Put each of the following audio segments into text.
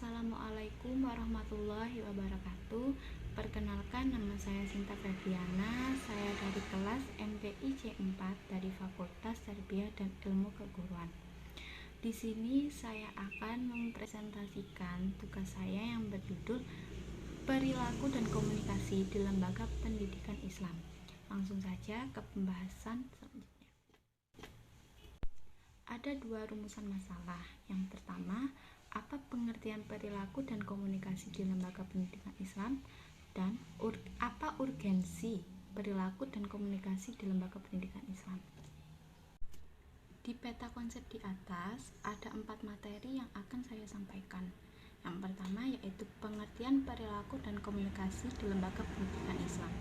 Assalamualaikum warahmatullahi wabarakatuh. Perkenalkan, nama saya Sinta Febriana. Saya dari kelas MTI C4 dari Fakultas Tarbiyah dan Ilmu Keguruan. Di sini saya akan mempresentasikan tugas saya yang berjudul Perilaku dan Komunikasi di Lembaga Pendidikan Islam. Langsung saja ke pembahasan selanjutnya. Ada dua rumusan masalah. Yang pertama, apa pengertian perilaku dan komunikasi di lembaga pendidikan Islam, dan apa urgensi perilaku dan komunikasi di lembaga pendidikan Islam. Di peta konsep di atas ada 4 materi yang akan saya sampaikan. Yang pertama yaitu pengertian perilaku dan komunikasi di lembaga pendidikan Islam.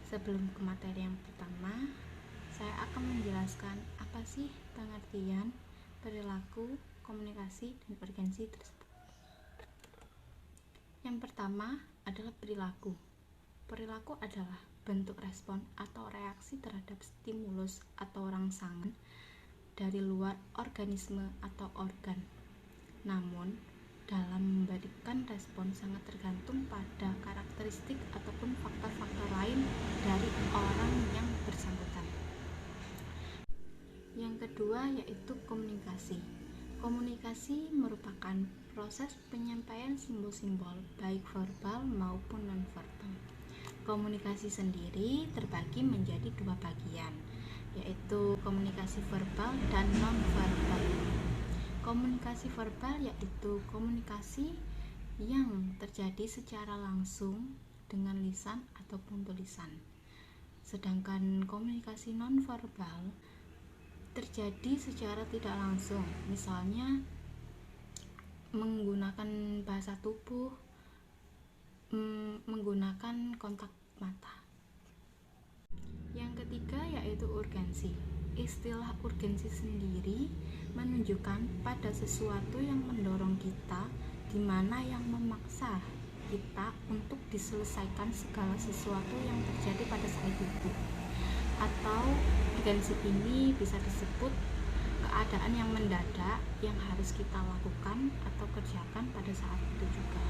Sebelum ke materi yang pertama, saya akan menjelaskan apa sih pengertian perilaku, komunikasi, dan urgensi tersebut. Yang pertama adalah perilaku. Perilaku adalah bentuk respon atau reaksi terhadap stimulus atau rangsangan dari luar organisme atau organ. Namun, dalam memberikan respon sangat tergantung pada karakteristik ataupun faktor-faktor lain dari orang yang bersangkutan. Yang kedua yaitu komunikasi. Komunikasi merupakan proses penyampaian simbol-simbol baik verbal maupun non-verbal. Komunikasi sendiri terbagi menjadi 2 bagian, yaitu komunikasi verbal dan non-verbal. Komunikasi verbal yaitu komunikasi yang terjadi secara langsung dengan lisan ataupun tulisan. Sedangkan komunikasi non-verbal terjadi secara tidak langsung, misalnya menggunakan bahasa tubuh, menggunakan kontak mata. Yang ketiga yaitu urgensi. Istilah urgensi sendiri menunjukkan pada sesuatu yang mendorong kita, di mana yang memaksa kita untuk diselesaikan segala sesuatu yang terjadi pada saat itu. Atau urgensi ini bisa disebut keadaan yang mendadak yang harus kita lakukan atau kerjakan pada saat itu juga.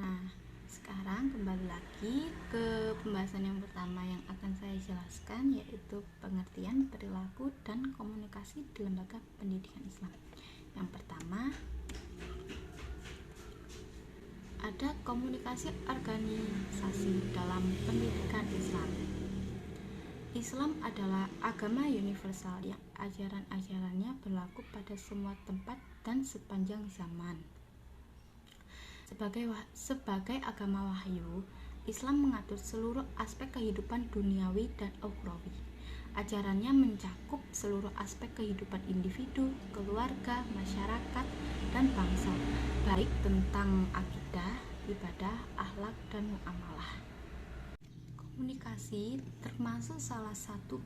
Nah, sekarang kembali lagi ke pembahasan yang pertama yang akan saya jelaskan, yaitu pengertian perilaku dan komunikasi di lembaga pendidikan Islam. Yang pertama, ada komunikasi organisasi dalam pendidikan Islam. Islam adalah agama universal yang ajaran-ajarannya berlaku pada semua tempat dan sepanjang zaman. Sebagai agama wahyu, Islam mengatur seluruh aspek kehidupan duniawi dan ukhrawi. Ajarannya mencakup seluruh aspek kehidupan individu, keluarga, masyarakat, dan bangsa, baik tentang akidah, ibadah, akhlak, dan muamalah. Komunikasi termasuk salah satu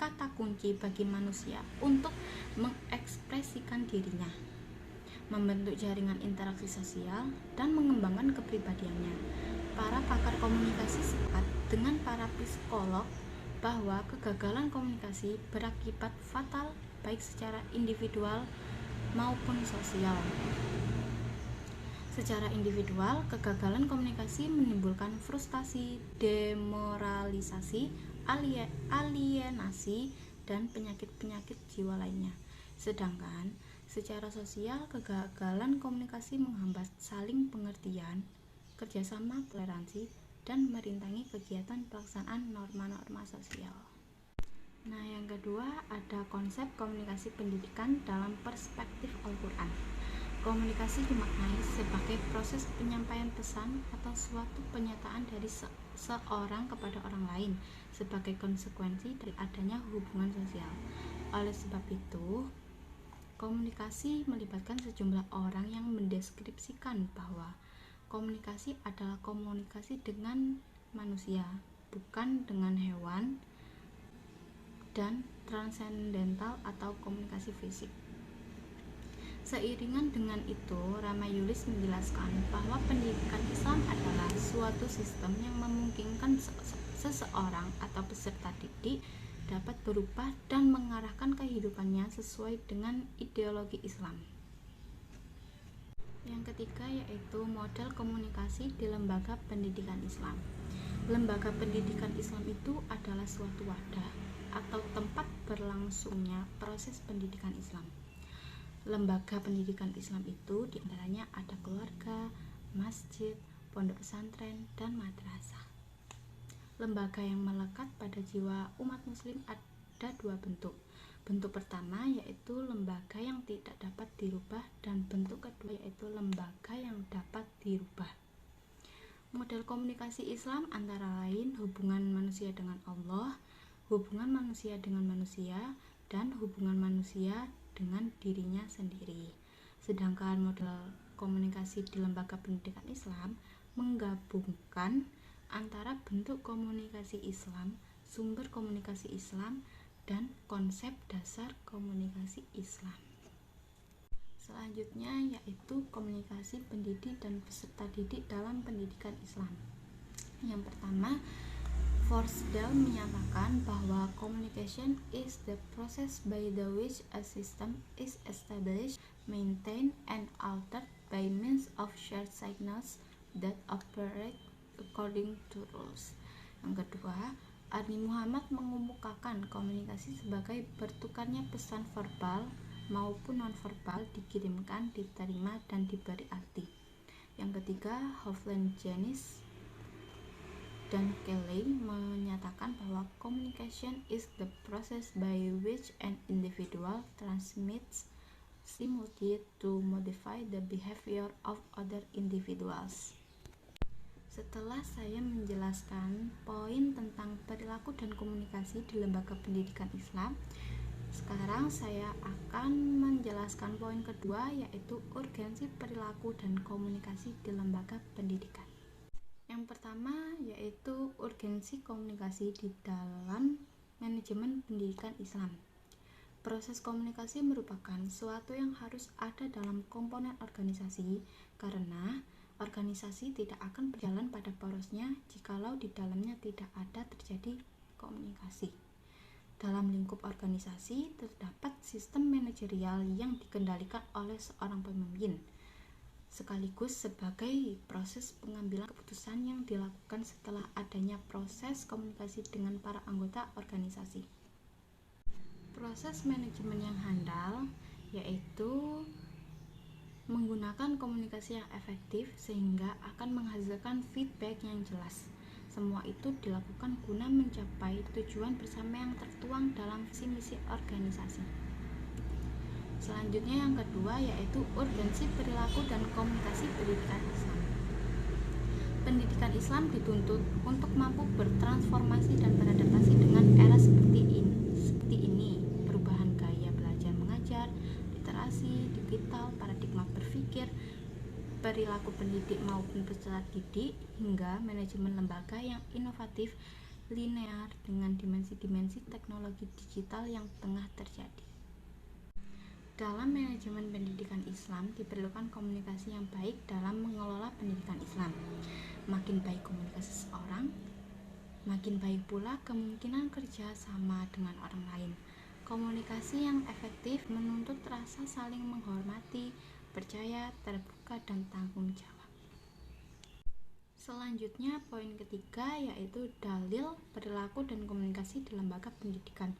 kata kunci bagi manusia untuk mengekspresikan dirinya, membentuk jaringan interaksi sosial, dan mengembangkan kepribadiannya. Para pakar komunikasi sepakat dengan para psikolog bahwa kegagalan komunikasi berakibat fatal baik secara individual maupun sosial. Secara individual, kegagalan komunikasi menimbulkan frustasi, demoralisasi, alienasi, dan penyakit-penyakit jiwa lainnya. Sedangkan secara sosial, kegagalan komunikasi menghambat saling pengertian, kerjasama, toleransi, dan merintangi kegiatan pelaksanaan norma-norma sosial. Nah, yang kedua ada konsep komunikasi pendidikan dalam perspektif Al-Quran. Komunikasi dimaknai sebagai proses penyampaian pesan atau suatu pernyataan dari seorang kepada orang lain sebagai konsekuensi dari adanya hubungan sosial. Oleh sebab itu, komunikasi melibatkan sejumlah orang yang mendeskripsikan bahwa komunikasi adalah komunikasi dengan manusia, bukan dengan hewan, dan transendental atau komunikasi fisik. Seiringan dengan itu, Ramayulis menjelaskan bahwa pendidikan Islam adalah suatu sistem yang memungkinkan seseorang atau peserta didik dapat berubah dan mengarahkan kehidupannya sesuai dengan ideologi Islam. Yang ketiga yaitu model komunikasi di lembaga pendidikan Islam. Lembaga pendidikan Islam itu adalah suatu wadah atau tempat berlangsungnya proses pendidikan Islam. Lembaga pendidikan Islam itu diantaranya ada keluarga, masjid, pondok pesantren, dan madrasah. Lembaga yang melekat pada jiwa umat muslim ada dua bentuk. Bentuk pertama yaitu lembaga yang tidak dapat dirubah, dan bentuk kedua yaitu lembaga yang dapat dirubah. Model komunikasi Islam antara lain hubungan manusia dengan Allah, hubungan manusia dengan manusia, dan hubungan manusia dengan dirinya sendiri. Sedangkan model komunikasi di lembaga pendidikan Islam menggabungkan antara bentuk komunikasi Islam, sumber komunikasi Islam, dan konsep dasar komunikasi Islam. Selanjutnya yaitu komunikasi pendidik dan peserta didik dalam pendidikan Islam. Yang pertama, Forsdale menyatakan bahwa communication is the process by the which a system is established, maintained, and altered by means of shared signals that operate according to rules. Yang kedua, Arni Muhammad mengemukakan komunikasi sebagai bertukarnya pesan verbal maupun nonverbal dikirimkan, diterima, dan diberi arti. Yang ketiga, Hovland, Janis, dan Kelly menyatakan bahwa communication is the process by which an individual transmits stimuli to modify the behavior of other individuals. Setelah saya menjelaskan poin tentang perilaku dan komunikasi di lembaga pendidikan Islam, sekarang saya akan menjelaskan poin kedua yaitu urgensi perilaku dan komunikasi di lembaga pendidikan. Yang pertama yaitu urgensi komunikasi di dalam manajemen pendidikan Islam. Proses komunikasi merupakan suatu yang harus ada dalam komponen organisasi, karena organisasi tidak akan berjalan pada porosnya jikalau di dalamnya tidak ada terjadi komunikasi. Dalam lingkup organisasi terdapat sistem manajerial yang dikendalikan oleh seorang pemimpin, sekaligus sebagai proses pengambilan keputusan yang dilakukan setelah adanya proses komunikasi dengan para anggota organisasi. Proses manajemen yang handal yaitu menggunakan komunikasi yang efektif sehingga akan menghasilkan feedback yang jelas. Semua itu dilakukan guna mencapai tujuan bersama yang tertuang dalam visi misi organisasi. Selanjutnya yang kedua yaitu urgensi perilaku dan komunikasi pendidikan Islam. Pendidikan Islam dituntut untuk mampu bertransformasi dan beradaptasi dengan era seperti ini, perubahan gaya belajar mengajar, literasi, digital, paradigma berpikir, perilaku pendidik maupun peserta didik, hingga manajemen lembaga yang inovatif, linear dengan dimensi-dimensi teknologi digital yang tengah terjadi. Dalam manajemen pendidikan Islam diperlukan komunikasi yang baik dalam mengelola pendidikan Islam. Makin baik komunikasi seseorang, makin baik pula kemungkinan kerja sama dengan orang lain. Komunikasi yang efektif menuntut rasa saling menghormati, percaya, terbuka, dan tanggung jawab. Selanjutnya poin ketiga yaitu dalil perilaku dan komunikasi di lembaga pendidikan.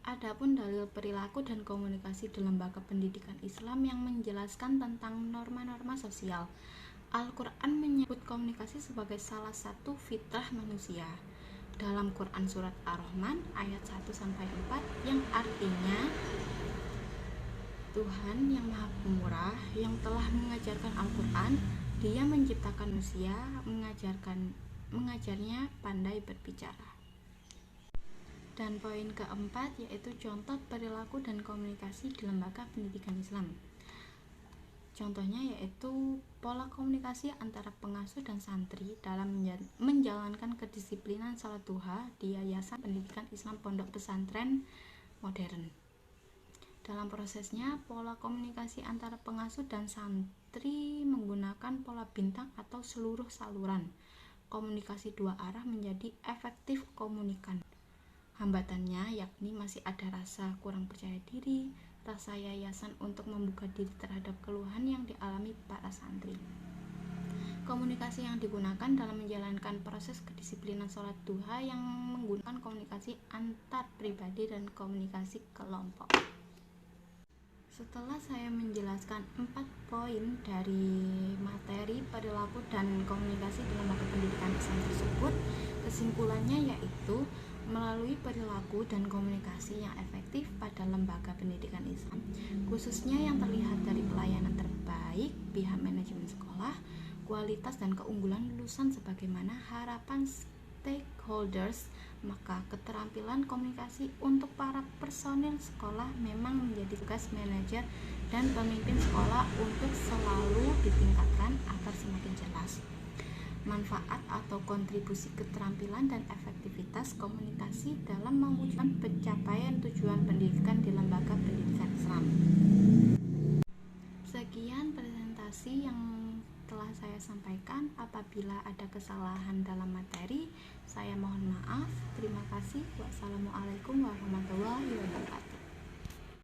Adapun dalil perilaku dan komunikasi di lembaga pendidikan Islam yang menjelaskan tentang norma-norma sosial. Al-Quran menyebut komunikasi sebagai salah satu fitrah manusia. Dalam Quran surat Ar-Rahman ayat 1-4 yang artinya Tuhan yang Maha Pemurah yang telah mengajarkan Al-Quran, Dia menciptakan manusia, mengajarnya pandai berbicara. Dan poin keempat yaitu contoh perilaku dan komunikasi di lembaga pendidikan Islam. Contohnya yaitu pola komunikasi antara pengasuh dan santri dalam menjalankan kedisiplinan salat duha di Yayasan Pendidikan Islam Pondok Pesantren Modern. Dalam prosesnya, pola komunikasi antara pengasuh dan santri menggunakan pola bintang atau seluruh saluran. Komunikasi dua arah menjadi efektif komunikan. Hambatannya yakni masih ada rasa kurang percaya diri, rasa yayasan untuk membuka diri terhadap keluhan yang dialami para santri. Komunikasi yang digunakan dalam menjalankan proses kedisiplinan sholat duha yang menggunakan komunikasi antar pribadi dan komunikasi kelompok. Setelah saya menjelaskan 4 poin dari materi perilaku dan komunikasi di lembaga pendidikan Islam tersebut, kesimpulannya yaitu melalui perilaku dan komunikasi yang efektif pada lembaga pendidikan Islam, khususnya yang terlihat dari pelayanan terbaik pihak manajemen sekolah, kualitas dan keunggulan lulusan sebagaimana harapan stakeholders, maka keterampilan komunikasi untuk para personil sekolah memang menjadi tugas manajer dan pemimpin sekolah untuk selalu ditingkatkan agar semakin jelas manfaat atau kontribusi keterampilan dan efektivitas komunikasi dalam mewujudkan pencapaian tujuan pendidikan di lembaga pendidikan Islam. Sekian presentasi yang telah saya sampaikan. Apabila ada kesalahan dalam materi, saya mohon maaf. Terima kasih. Wassalamualaikum warahmatullahi wabarakatuh.